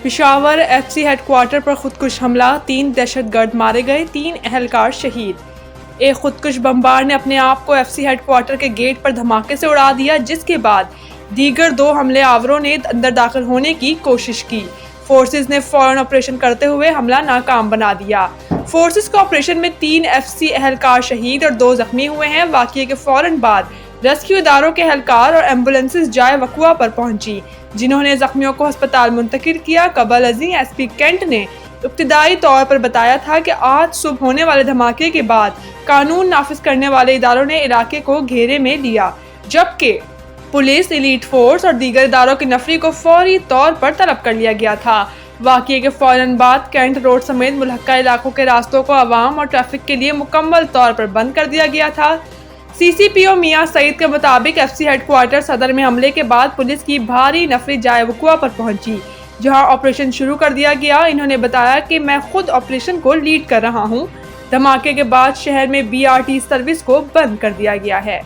Peshawar F C headquarter پر خودکش حملہ، 3 دہشت گرد مارے گئے، 3 اہلکار شہید۔ ایک خودکش بمبار نے اپنے آپ کو ایف سی ہیڈ کوارٹر کے گیٹ پر دھماکے سے اڑا دیا، جس کے بعد دیگر 2 حملے آوروں نے اندر داخل ہونے کی کوشش کی۔ فورسز نے فوراً آپریشن کرتے ہوئے حملہ ناکام بنا دیا۔ فورسز کے آپریشن میں 3 ایف سی اہلکار شہید اور 2 زخمی ہوئے ہیں۔ واقعے کے فوراً بعد ریسکیو اداروں کے اہلکار اور ایمبولینسز جائے وقوع پر پہنچی، جنہوں نے زخمیوں کو ہسپتال منتقل کیا۔ قبل ازیں ایس پی کینٹ نے ابتدائی طور پر بتایا تھا کہ آج صبح ہونے والے دھماکے کے بعد قانون نافذ کرنے والے اداروں نے علاقے کو گھیرے میں لیا، جبکہ پولیس، ایلیٹ فورس اور دیگر اداروں کی نفری کو فوری طور پر طلب کر لیا گیا تھا۔ واقعے کے فوراً بعد کینٹ روڈ سمیت ملحقہ علاقوں کے راستوں کو عوام اور ٹریفک کے لیے مکمل طور پر بند کر دیا گیا تھا۔ سی سی پی او میاں سعید کے مطابق ایف سی ہیڈ کوارٹر صدر میں حملے کے بعد پولیس کی بھاری نفری جائے وقوع پر پہنچی، جہاں آپریشن شروع کر دیا گیا۔ انہوں نے بتایا کہ میں خود آپریشن کو لیڈ کر رہا ہوں۔ دھماکے کے بعد شہر میں بی آر ٹی سروس کو بند کر دیا گیا ہے۔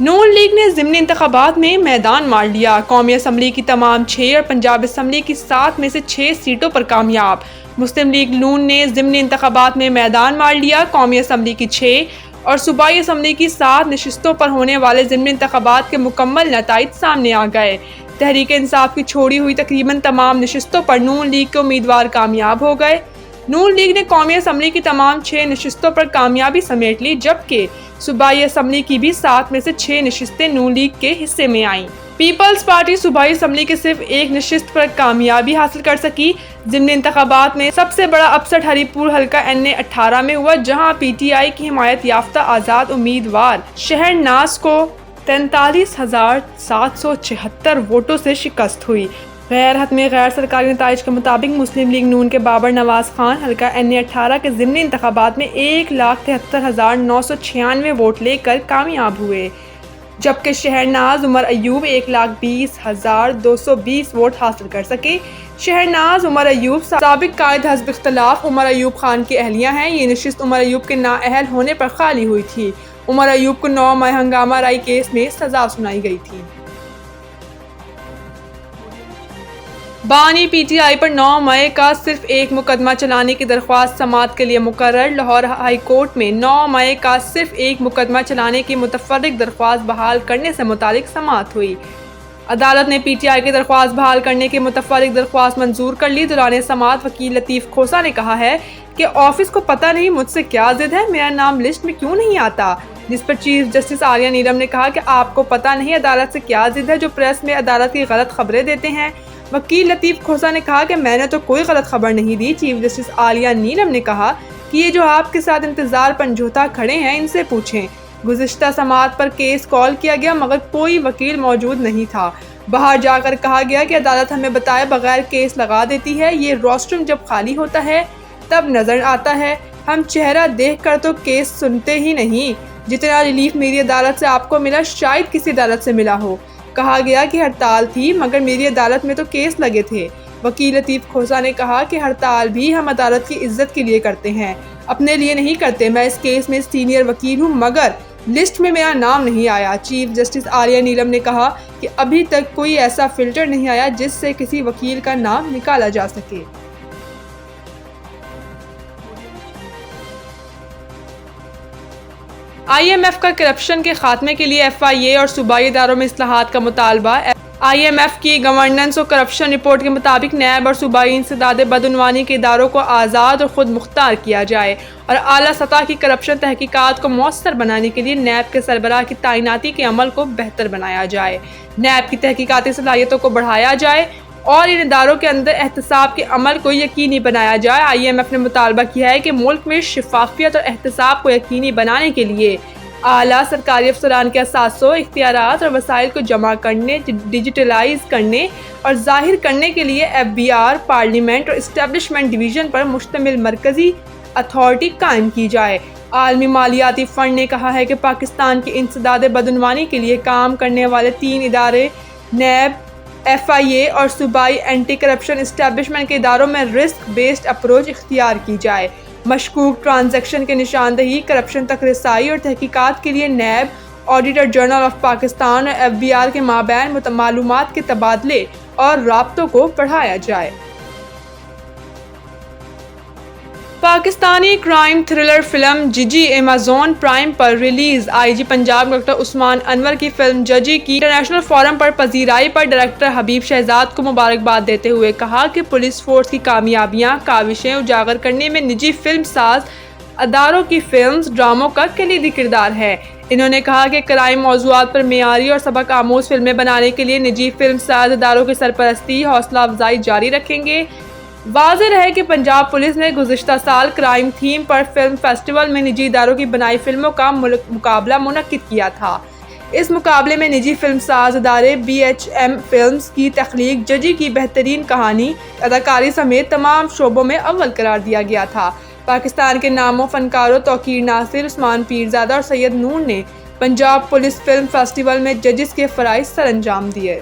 نون لیگ نے ضمنی انتخابات میں میدان مار لیا، قومی اسمبلی کی تمام 6 اور پنجاب اسمبلی کی 7 میں سے 6 سیٹوں پر کامیاب۔ مسلم لیگ نون نے ضمنی انتخابات میں میدان مار لیا، قومی اسمبلی کی 6 اور صوبائی اسمبلی کی 7 نشستوں پر ہونے والے ضمنی انتخابات کے مکمل نتائج سامنے آ گئے۔ تحریک انصاف کی چھوڑی ہوئی تقریباً تمام نشستوں پر نون لیگ کے امیدوار کامیاب ہو گئے۔ نون لیگ نے قومی اسمبلی کی تمام 6 نشستوں پر کامیابی سمیٹ لی، جبکہ صوبائی اسمبلی کی بھی 7 میں سے 6 نشستیں نون لیگ کے حصے میں آئیں۔ پیپلز پارٹی صوبائی اسمبلی کے صرف ایک نشست پر کامیابی حاصل کر سکی۔ ضمنی انتخابات میں سب سے بڑا اپسٹ ہری پور حلقہ این اے 18 میں ہوا، جہاں پی ٹی آئی کی حمایت یافتہ آزاد امیدوار شہرناز کو 43,776 ووٹوں سے شکست ہوئی۔ غیر حتمی غیر سرکاری نتائج کے مطابق مسلم لیگ نون کے بابر نواز خان حلقہ این اے 18 کے ضمنی انتخابات میں 1,73,996 ووٹ لے کر کامیاب ہوئے، جبکہ شہرناز عمر ایوب 1,20,220 ووٹ حاصل کر سکے۔ شہرناز عمر ایوب سابق قائد حزب اختلاف عمر ایوب خان کی اہلیہ ہیں۔ یہ نشست عمر ایوب کے نااہل ہونے پر خالی ہوئی تھی۔ عمر ایوب کو 9 مئی ہنگامہ آرائی کیس میں سزا سنائی گئی تھی۔ بانی پی ٹی آئی پر 9 مئی کا صرف ایک مقدمہ چلانے کی درخواست سماعت کے لیے مقرر۔ لاہور ہائی کورٹ میں 9 مئی کا صرف ایک مقدمہ چلانے کی متفرق درخواست بحال کرنے سے متعلق سماعت ہوئی۔ عدالت نے پی ٹی آئی کی درخواست بحال کرنے کی متفرق درخواست منظور کر لی۔ دوران سماعت وکیل لطیف کھوسہ نے کہا ہے کہ آفس کو پتہ نہیں مجھ سے کیا ضد ہے، میرا نام لسٹ میں کیوں نہیں آتا، جس پر چیف جسٹس عالیہ نیلم نے کہا کہ آپ کو پتہ نہیں عدالت سے کیا ضد ہے جو پریس میں عدالت کی غلط خبریں دیتے ہیں۔ وکیل لطیف کھوسہ نے کہا کہ میں نے تو کوئی غلط خبر نہیں دی۔ چیف جسٹس عالیہ نیلم نے کہا کہ یہ جو آپ کے ساتھ انتظار پنجوتا کھڑے ہیں ان سے پوچھیں۔ گزشتہ سماعت پر کیس کال کیا گیا مگر کوئی وکیل موجود نہیں تھا۔ باہر جا کر کہا گیا کہ عدالت ہمیں بتائے بغیر کیس لگا دیتی ہے، یہ روسٹروم جب خالی ہوتا ہے تب نظر آتا ہے، ہم چہرہ دیکھ کر تو کیس سنتے ہی نہیں۔ جتنا ریلیف میری عدالت سے آپ کو ملا شاید کسی عدالت سے ملا ہو۔ کہا گیا کہ ہڑتال تھی مگر میری عدالت میں تو کیس لگے تھے۔ وکیل لطیف کھوسہ نے کہا کہ ہڑتال بھی ہم عدالت کی عزت کے لیے کرتے ہیں، اپنے لیے نہیں کرتے۔ میں اس کیس میں سینئر وکیل ہوں مگر لسٹ میں میرا نام نہیں آیا۔ چیف جسٹس عالیہ نیلم نے کہا کہ ابھی تک کوئی ایسا فلٹر نہیں آیا جس سے کسی وکیل کا نام نکالا جا سکے۔ آئی ایم ایف کا کرپشن کے خاتمے کے لیے ایف آئی اے اور صوبائی اداروں میں اصلاحات کا مطالبہ۔ آئی ایم ایف کی گورننس اور کرپشن رپورٹ کے مطابق نیب اور صوبائی انسداد بدعنوانی کے اداروں کو آزاد اور خود مختار کیا جائے اور اعلیٰ سطح کی کرپشن تحقیقات کو مؤثر بنانے کے لیے نیب کے سربراہ کی تعیناتی کے عمل کو بہتر بنایا جائے، نیب کی تحقیقاتی صلاحیتوں کو بڑھایا جائے اور ان اداروں کے اندر احتساب کے عمل کو یقینی بنایا جائے۔ آئی ایم ایف نے مطالبہ کیا ہے کہ ملک میں شفافیت اور احتساب کو یقینی بنانے کے لیے اعلیٰ سرکاری افسران کے اثاثوں، اختیارات اور وسائل کو جمع کرنے، ڈیجیٹلائز کرنے اور ظاہر کرنے کے لیے ایف بی آر، پارلیمنٹ اور اسٹیبلشمنٹ ڈویژن پر مشتمل مرکزی اتھارٹی قائم کی جائے۔ عالمی مالیاتی فنڈ نے کہا ہے کہ پاکستان کی انسداد بدعنوانی کے لیے کام کرنے والے 3 ادارے نیب، ایف آئی اے اور صوبائی اینٹی کرپشن اسٹیبلشمنٹ کے اداروں میں رسک بیسڈ اپروچ اختیار کی جائے۔ مشکوک ٹرانزیکشن کی نشاندہی، کرپشن تک رسائی اور تحقیقات کے لیے NAB auditor general of Pakistan اور FBI کے مابین معلومات کے تبادلے اور رابطوں کو بڑھایا جائے۔ پاکستانی کرائم تھرلر فلم ججی ایمیزون پرائم پر release. IG Punjab doctor Usman Anwar کی فلم ججی کی انٹرنیشنل فورم پر پذیرائی پر ڈائریکٹر حبیب شہزاد کو مبارکباد دیتے ہوئے کہا کہ پولیس فورس کی کامیابیاں کاوشیں اجاگر کرنے میں نجی فلم ساز اداروں کی فلمز ڈراموں کا کلیدی کردار ہے۔ انہوں نے کہا کہ کرائم موضوعات پر معیاری اور سبق آموز فلمیں بنانے کے لیے نجی فلم ساز اداروں کی سرپرستی حوصلہ افزائی جاری رکھیں گے۔ واضح رہے کہ پنجاب پولیس نے گزشتہ سال کرائم تھیم پر فلم فیسٹیول میں نجی اداروں کی بنائی فلموں کا مقابلہ منعقد کیا تھا۔ اس مقابلے میں نجی فلم ساز ادارے BHM فلمز کی تخلیق ججی کی بہترین کہانی اداکاری سمیت تمام شعبوں میں اول قرار دیا گیا تھا۔ پاکستان کے ناموں فنکاروں توقیر ناصر، عثمان پیرزادہ اور سید نور نے پنجاب پولیس فلم فیسٹیول میں ججز کے فرائض سر انجام دیے۔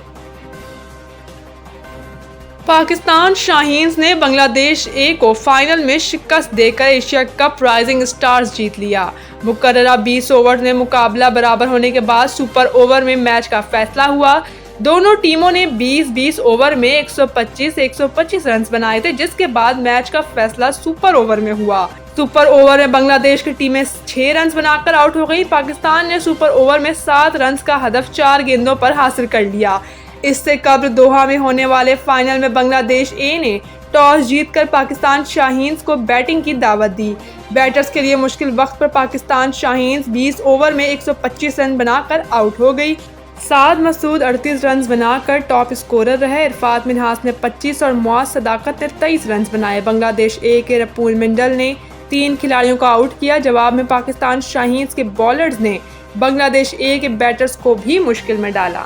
پاکستان شاہینز نے بنگلہ دیش A کو فائنل میں شکست دے کر ایشیا کپ رائزنگ سٹارز جیت لیا۔ مقررہ 20 اوور میں مقابلہ برابر ہونے کے بعد سپر اوور میں میچ کا فیصلہ ہوا۔ دونوں ٹیموں نے 20-20 اوور میں 125 رنز بنائے تھے، جس کے بعد میچ کا فیصلہ سپر اوور میں ہوا۔ سپر اوور میں بنگلہ دیش کی ٹیمیں 6 رنز بنا کر آؤٹ ہو گئی۔ پاکستان نے سپر اوور میں 7 رنز کا ہدف 4 گیندوں پر حاصل کر لیا۔ اس سے قبل دوحہ میں ہونے والے فائنل میں بنگلہ دیش A نے ٹاس جیت کر پاکستان شاہینز کو بیٹنگ کی دعوت دی۔ بیٹرز کے لیے مشکل وقت پر پاکستان شاہینز 20 اوور میں 125 رن بنا کر آؤٹ ہو گئی۔ سعد مسعود 38 رنز بنا کر ٹاپ اسکورر رہے۔ عرفات منہاس نے 25 اور معاذ صداقت نے 23 رنز بنائے۔ بنگلہ دیش A کے رپول منڈل نے 3 کھلاڑیوں کو آؤٹ کیا۔ جواب میں پاکستان شاہینز کے بالرز نے بنگلہ دیش A کے بیٹرز کو بھی مشکل میں ڈالا۔